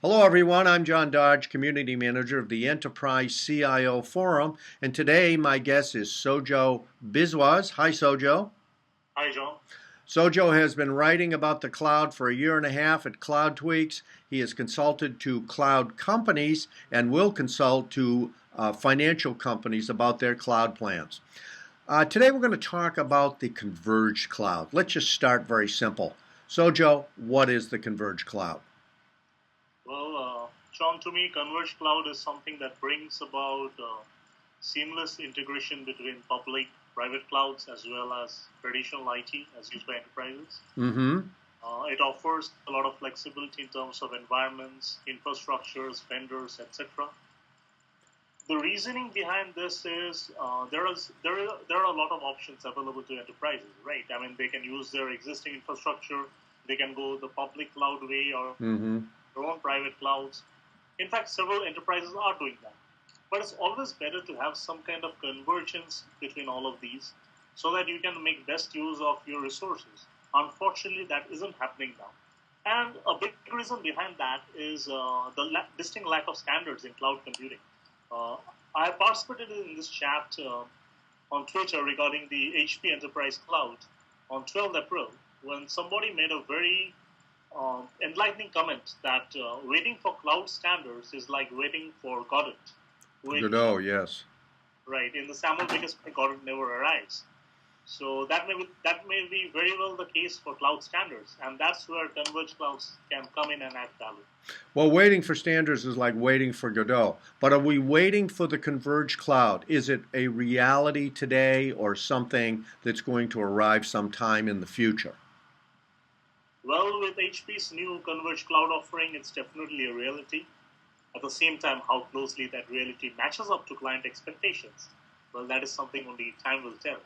Hello, everyone. I'm John Dodge, Community Manager of the Enterprise CIO Forum, and today my guest is Sojo Biswas. Hi, Sojo. Hi, John. Sojo has been writing about the cloud for a year and a half at Cloud Tweaks. He has consulted to cloud companies and will consult to financial companies about their cloud plans. Today we're going to talk about the Converged cloud. Let's just start very simple. Sojo, what is the Converged cloud? John, to me, Converged Cloud is something that brings about seamless integration between public, private clouds, as well as traditional IT as used by enterprises. Mm-hmm. It offers a lot of flexibility in terms of environments, infrastructures, vendors, etc. The reasoning behind this is there are a lot of options available to enterprises, right? I mean, they can use their existing infrastructure, they can go the public cloud way or their own private clouds. In fact, several enterprises are doing that. But it's always better to have some kind of convergence between all of these so that you can make best use of your resources. Unfortunately, that isn't happening now. And a big reason behind that is the distinct lack of standards in cloud computing. I participated in this chat on Twitter regarding the HP Enterprise Cloud on 12th April when somebody made a very enlightening comment that waiting for cloud standards is like waiting for Godot. Godot, yes. Right, in the Samuel Beckett Godot never arrives. So that may be very well the case for cloud standards, and that's where converged clouds can come in and add value. Well, waiting for standards is like waiting for Godot. But are we waiting for the converged cloud? Is it a reality today or something that's going to arrive sometime in the future? Well, with HP's new converged cloud offering, it's definitely a reality. At the same time, how closely that reality matches up to client expectations, well, that is something only time will tell.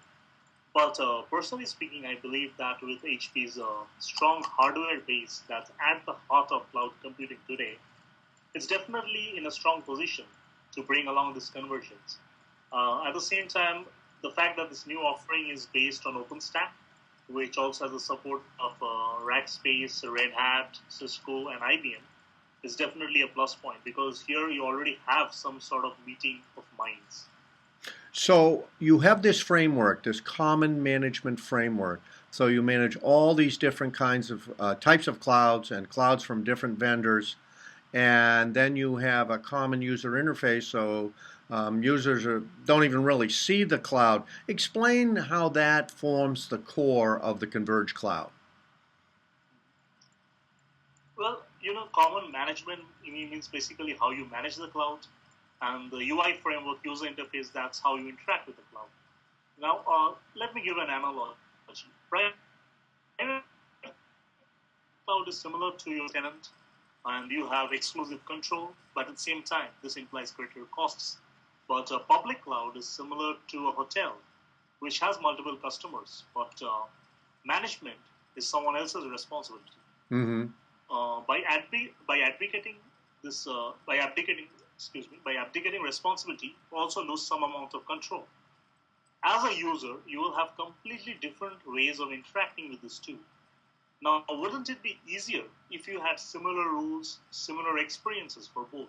But personally speaking, I believe that with HP's strong hardware base that's at the heart of cloud computing today, it's definitely in a strong position to bring along this convergence. At the same time, the fact that this new offering is based on OpenStack, which also has the support of Rackspace, Red Hat, Cisco, and IBM, is definitely a plus point because here you already have some sort of meeting of minds. So you have this framework, this common management framework. So you manage all these different kinds of types of clouds and clouds from different vendors. And then you have a common user interface, so users don't even really see the cloud. Explain how that forms the core of the converged cloud. Well, common management means basically how you manage the cloud, and the UI framework user interface, that's how you interact with the cloud. Now, let me give an analogy. Private cloud is similar to your tenant, and you have exclusive control, but at the same time, this implies greater costs. But a public cloud is similar to a hotel, which has multiple customers, but management is someone else's responsibility. Mm-hmm. By abdicating this, by abdicating responsibility, you also lose some amount of control. As a user, you will have completely different ways of interacting with this tool. Now, wouldn't it be easier if you had similar rules, similar experiences for both?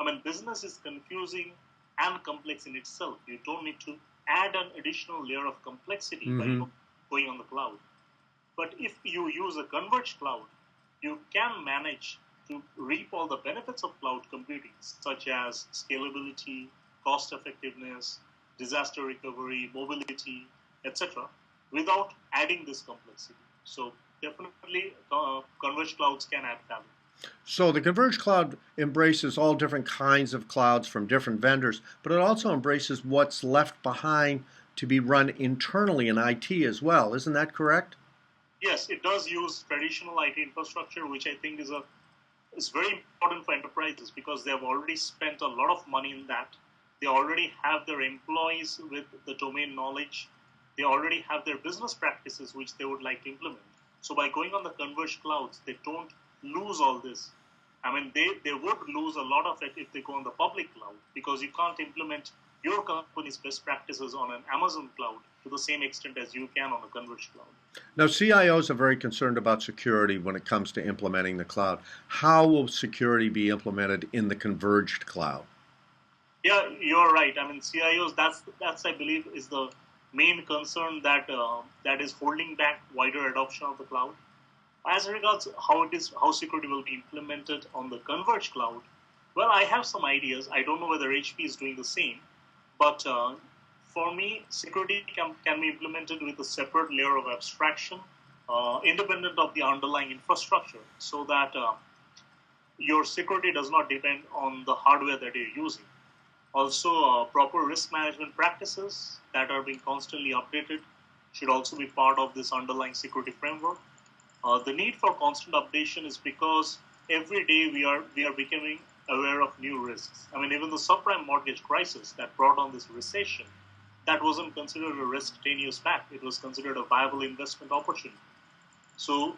I mean, business is confusing and complex in itself. You don't need to add an additional layer of complexity by going on the cloud. But if you use a converged cloud, you can manage to reap all the benefits of cloud computing, such as scalability, cost effectiveness, disaster recovery, mobility, etc., without adding this complexity. So definitely, converged clouds can add value. So the converged cloud embraces all different kinds of clouds from different vendors, but it also embraces what's left behind to be run internally in IT as well. Isn't that correct? Yes, it does use traditional IT infrastructure, which I think is very important for enterprises because they have already spent a lot of money in that. They already have their employees with the domain knowledge. They already have their business practices, which they would like to implement. So by going on the converged clouds, they don't lose all this. I mean, they would lose a lot of it if they go on the public cloud because you can't implement your company's best practices on an Amazon cloud to the same extent as you can on a Converged cloud. Now, CIOs are very concerned about security when it comes to implementing the cloud. How will security be implemented in the Converged cloud? Yeah, you're right. I mean, CIOs. That's I believe is the main concern that is holding back wider adoption of the cloud. As regards how security will be implemented on the Converged cloud, well, I have some ideas. I don't know whether HP is doing the same, but for me, security can be implemented with a separate layer of abstraction, independent of the underlying infrastructure, so that your security does not depend on the hardware that you're using. Also, proper risk management practices that are being constantly updated should also be part of this underlying security framework. The need for constant updation is because every day we are becoming aware of new risks. I mean, even the subprime mortgage crisis that brought on this recession, that wasn't considered a risk 10 years back. It was considered a viable investment opportunity. So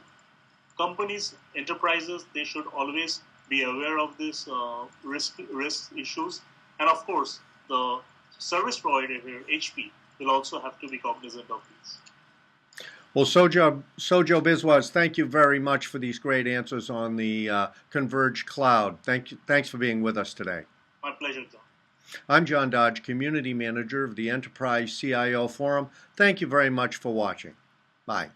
companies, enterprises, they should always be aware of these risk issues. And of course, the service provider here, HP, will also have to be cognizant of these. Well, Sojo Biswas, thank you very much for these great answers on the Converged Cloud. Thanks for being with us today. My pleasure, John. I'm John Dodge, Community Manager of the Enterprise CIO Forum. Thank you very much for watching. Bye.